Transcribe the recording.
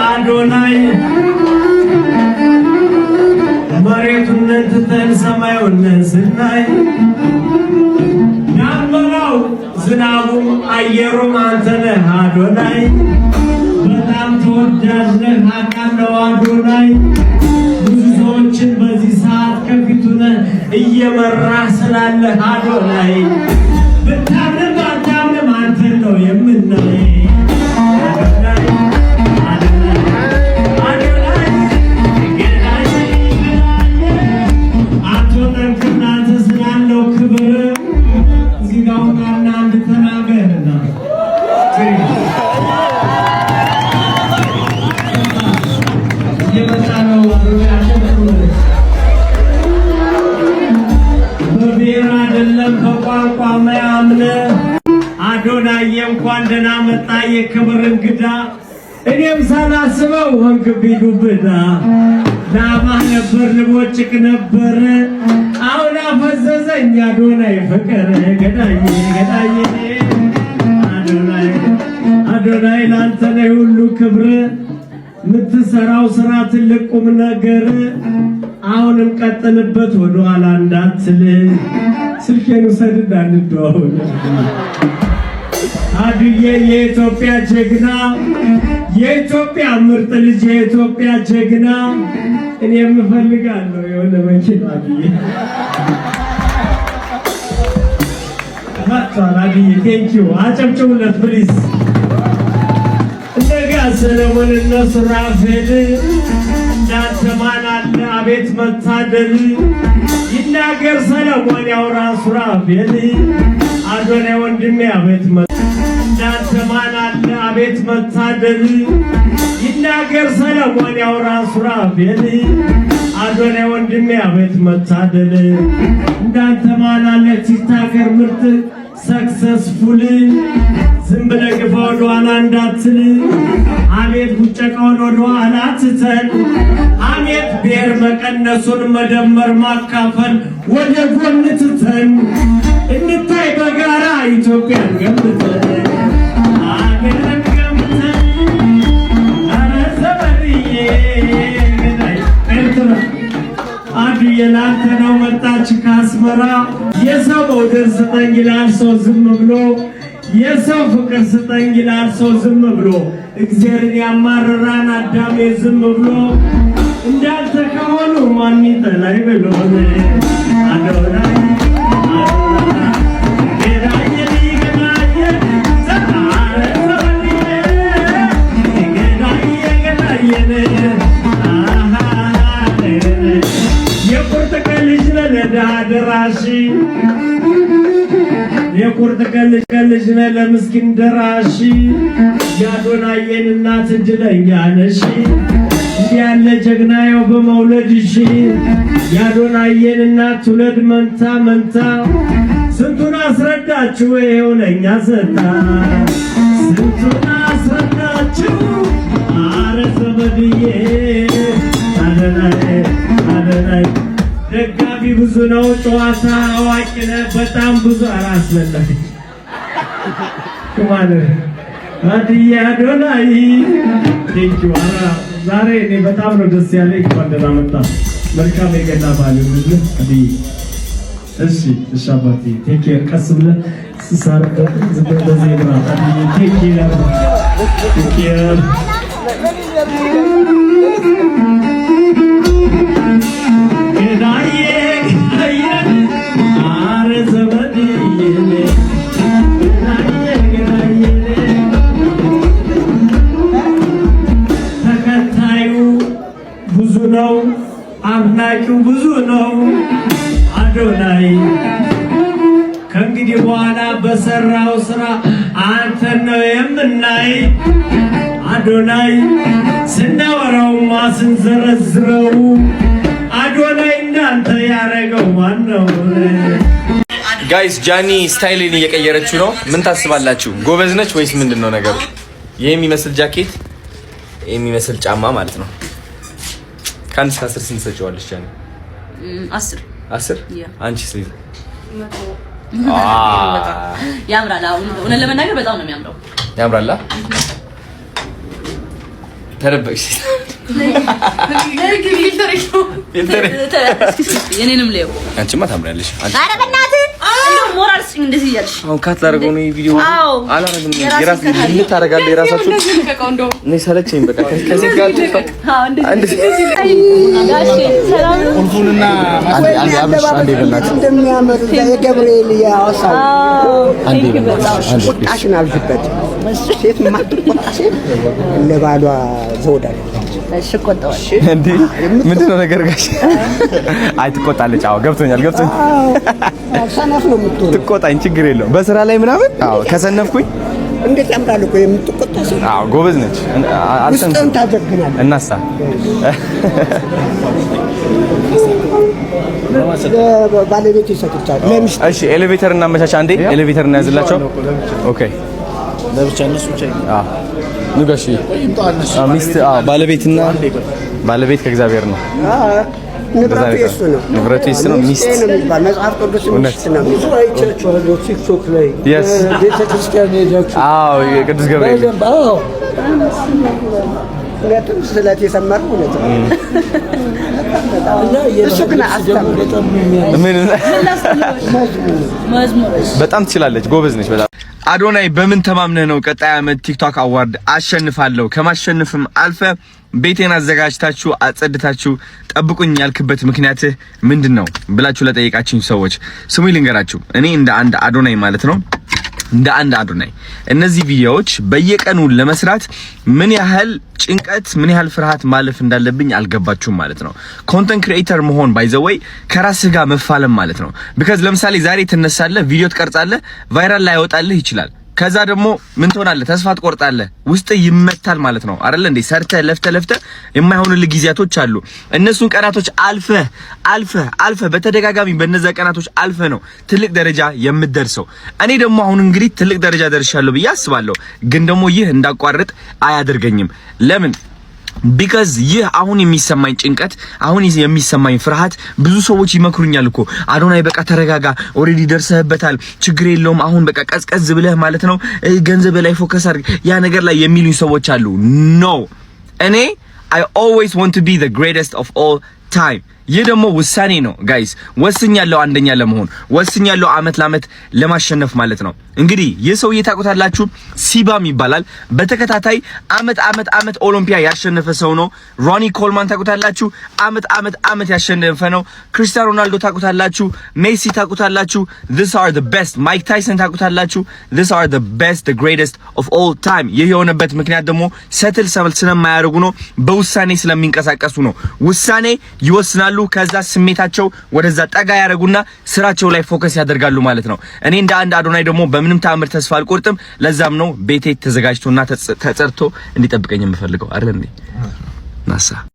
አዶናይ መሬቱን ትተን ሰማዩን ስናይ ናመራው ዝናቡም አየሩም አንተ ነህ አዶናይ በጣም ተወዳጅ ነህ አቃለው አዶናይ ብዙ ሰዎችን በዚህ ሰዓት ከፊቱ ነህ እየመራህ ስላለህ አዶናይ ብታምንም ባታምንም አንተን ነው የምናይ አዶናይ እንኳን ደህና መጣ የክብር እንግዳ እኔም ሳላስበው ወንክብኝ ዱብዳ ላማህ ነበር ልቦጭቅ ነበር አሁን አፈዘዘኝ አዶናይ ፍቅር ገዳዬ አዶናይ ላንተ ነው ሁሉ ክብር ምትሰራው ስራ ትልቅ ቁም ነገር አሁንም ቀጥልበት ወደ ኋላ እንዳትል ስልኬን ውሰድና እንደዋወል አድዬ የኢትዮጵያ ጀግና የኢትዮጵያ ምርጥ ልጅ የኢትዮጵያ ጀግና እኔም እፈልጋለሁ የሆነ መኪና አድዬ መጥቷል አድዬ ቴንኪው አጨብጭቡለት ፕሊዝ እንደጋ ሰለሞን እነሱ ራፌል እንዳንተ ማን አለ አቤት መታደል ይናገር ሰለሞን ያውራ ሱራፌል አዶናይ ወንድሜ አቤት እንዳንተ ማን አለ አቤት መታደል ይናገር ሰለሞን ያውራ ሱራፌል አዶናይ ወንድሜ አቤት መታደል እንዳንተ ማን አለ ሲታገር ምርጥ ሰክሰስፉል ዝም ብለህ ግፋ ወደ ኋላ እንዳትል አቤት ቡጨቃውን ወደ ኋላ ትተን አቤት ብሔር መቀነሱን መደመር ማካፈል ወደ ጎን ትተን እንታይ በጋራ ኢትዮጵያን ገንብተን አገርን ገንብተን ኧረ ዘመድዬ ኤርትራ አድዬ ላንተ ነው መጣች ከአስመራ የሰው መውደድ ስጠኝ ይላል ሰው ዝም ብሎ የሰው ፍቅር ስጠኝ ይላል ሰው ዝም ብሎ እግዚአብሔርን ያማርራን አዳሜ ዝም ብሎ እንዳንተ ከሆኑ ማን ይጠላኝ ብሎ አዶናይ የቁርጥ ቀን ልጅ ነህ ለድሃ ደራሽ የቁርጥ ቀን ልጅ ነህ ለምስኪን ደራሽ የአዶናይን እናት እድለኛ ነሽ እንዲህ ያለ ጀግና ያው በመውለድሽ የአዶናይን እናት ትውለድ መንታ ስንቱን አስረዳችሁ ይኸው ለእኛ ሰጣ ስንቱን አስረዳችሁ ኧረ ዘመድዬ አዶናይ ደጋፊ ብዙ ነው ጨዋታ አዋቂ ነህ በጣም ብዙ አራስበላኝ ከማን አድዬ አዶናይ ቴንኪው ዛሬ እኔ በጣም ነው ደስ ያለኝ እንኳን ደህና መጣ መልካም የገና በዓል ይሁንልህ አድዬ እሺ አባቴ ቴክ ኬር ቀስ ብለህ ስሳርቅ ዝም ብለህ ዘይራ አድዬ ቴክ ኬር ተከታዩ ብዙ ነው አድናቂው ብዙ ነው አዶናይ ከእንግዲህ በኋላ በሰራው ስራ አንተን ነው የምናይ አዶናይ ስናወራውማ ስንዘረዝረው አዶናይ እንዳንተ ያረገው ማን ነው? ጋይስ ጃኒ ስታይልን እየቀየረችው ነው። ምን ታስባላችሁ? ጎበዝ ነች ወይስ ምንድነው ነገሩ? ይሄ የሚመስል ጃኬት የሚመስል ጫማ ማለት ነው። ከአንድ እስከ 10 ስንት ሰጪዋለሽ ጃኒ? 10 10 አንቺ ስለ ያምራል። እውነት ለመናገር በጣም ነው የሚያምረው። ያምራል። ተረበሽ የኔንም ሌው አንቺማ ታምራለሽ። ኧረ በእናትህ እንደው ሞራል ስኝ እንደዚህ እያልሽ አሁን ካት ላደርገው ነው ቪዲዮ አላረግም። የራስ ምን ታደርጋለህ? የራሳችሁ እኔ ሰለቸኝ በቃ ከዚህ ጋር ቁልፉንና አንዴ በእናትህ እንደሚያምር የገብርኤል ያወሳው አንዴ ቁጣሽን አልፍበት ሴት ማትቆጣ ሴት ለባሏ ዘውዳ እሺ ቆጣው እንዴ ምንድን ነው ነገር ጋሽ? አይ ትቆጣለች። አዎ ገብቶኛል። ሰነፍ ነው የምትሆነው። ትቆጣኝ ችግር የለውም። በስራ ላይ ምናምን አዎ ከሰነፍኩኝ እንዴት ያምራል እኮ የምትቆጣ ሰው። አዎ ጎበዝ ነች። ውስጥን ታጀግናለህ። እናሳ ባለቤት ይሰጥቻል። ለምሽ እሺ ኤሌቬተር እናመቻች። አንዴ ኤሌቬተር እናያዝላቸው። ኦኬ ለብቻ እነሱ ብቻ ንጋሽ ሚስት ባለቤትና ባለቤት ከእግዚአብሔር ነው። ንብረቱ የሱ ነው። ንብረቱ የሱ ነው። ሚስት ነው የሚባል መጽሐፍ ቅዱስ ሚስት ነው። ብዙ አይቻችኋለሁ ቲክቶክ ላይ ቤተክርስቲያን ሄዳችሁ። አዎ የቅዱስ ገብርኤል ሁለቱም ስለት የሰመሩ ሁለቱም እሱ ግን በጣም ትችላለች። ጎበዝ ነች በጣም። አዶናይ በምን ተማምነህ ነው ቀጣይ ዓመት ቲክቶክ አዋርድ አሸንፋለሁ ከማሸነፍም አልፈ ቤቴን አዘጋጅታችሁ አጸድታችሁ ጠብቁኝ ያልክበት ምክንያትህ ምንድነው ብላችሁ ለጠየቃችሁኝ ሰዎች ስሙ ልንገራችሁ። እኔ እንደ አንድ አዶናይ ማለት ነው እንደ አንድ አዶናይ እነዚህ ቪዲዮዎች በየቀኑ ለመስራት ምን ያህል ጭንቀት ምን ያህል ፍርሃት ማለፍ እንዳለብኝ አልገባችሁም ማለት ነው። ኮንተንት ክሪኤተር መሆን ባይ ዘ ወይ ከራስህ ጋር መፋለም ማለት ነው። ቢካዝ ለምሳሌ ዛሬ ትነሳለህ፣ ቪዲዮ ትቀርጻለህ፣ ቫይራል ላይ ያወጣልህ ይችላል። ከዛ ደግሞ ምን ትሆናለህ? ተስፋ ትቆርጣለህ፣ ውስጥ ይመታል ማለት ነው አይደል እንዴ? ሰርተህ ለፍተህ የማይሆንልህ ጊዜያቶች አሉ። እነሱን ቀናቶች አልፈህ በተደጋጋሚ በእነዛ ቀናቶች አልፈህ ነው ትልቅ ደረጃ የምትደርሰው። እኔ ደግሞ አሁን እንግዲህ ትልቅ ደረጃ ደርሻለሁ ብዬ አስባለሁ። ግን ደግሞ ይህ እንዳቋርጥ አያደርገኝም። ለምን? ቢካዝ ይህ አሁን የሚሰማኝ ጭንቀት አሁን የሚሰማኝ ፍርሃት ብዙ ሰዎች ይመክሩኛል እኮ አዶናይ በቃ ተረጋጋ፣ ኦሬዲ ደርሰህበታል፣ ችግር የለውም፣ አሁን በቃ ቀዝቀዝ ብለህ ማለት ነው ገንዘብ ላይ ፎከስ አድርግ ያ ነገር ላይ የሚሉኝ ሰዎች አሉ። ኖ እኔ I always want to be the greatest of all time። ይህ ደግሞ ውሳኔ ነው ጋይስ። ወስኛለሁ አንደኛ ለመሆን ወስኛለሁ፣ አመት ለአመት ለማሸነፍ ማለት ነው። እንግዲህ ይህ ሰው ታውቁታላችሁ፣ ሲባም ይባላል። በተከታታይ አመት ኦሎምፒያ ያሸነፈ ሰው ነው። ሮኒ ኮልማን ታውቁታላችሁ፣ አመት ያሸነፈ ነው። ክሪስቲያኖ ሮናልዶ ታውቁታላችሁ፣ ሜሲ ታውቁታላችሁ። These are the best። ማይክ ታይሰን ታውቁታላችሁ። These are the best, the greatest of all time። ይህ የሆነበት ምክንያት ደግሞ ሰትል ስለማያደርጉ ነው፣ በውሳኔ ስለሚንቀሳቀሱ ነው። ውሳኔ ይወስናሉ፣ ከዛ ስሜታቸው ወደዛ ጠጋ ያደርጉና ስራቸው ላይ ፎከስ ያደርጋሉ ማለት ነው። እኔ እንደ አንድ አዶናይ ደግሞ በምንም ተአምር ተስፋ አልቆርጥም። ለዛም ነው ቤቴ ተዘጋጅቶና ተጸድቶ እንዲጠብቀኝ የምፈልገው አይደል እንዴ? ናሳ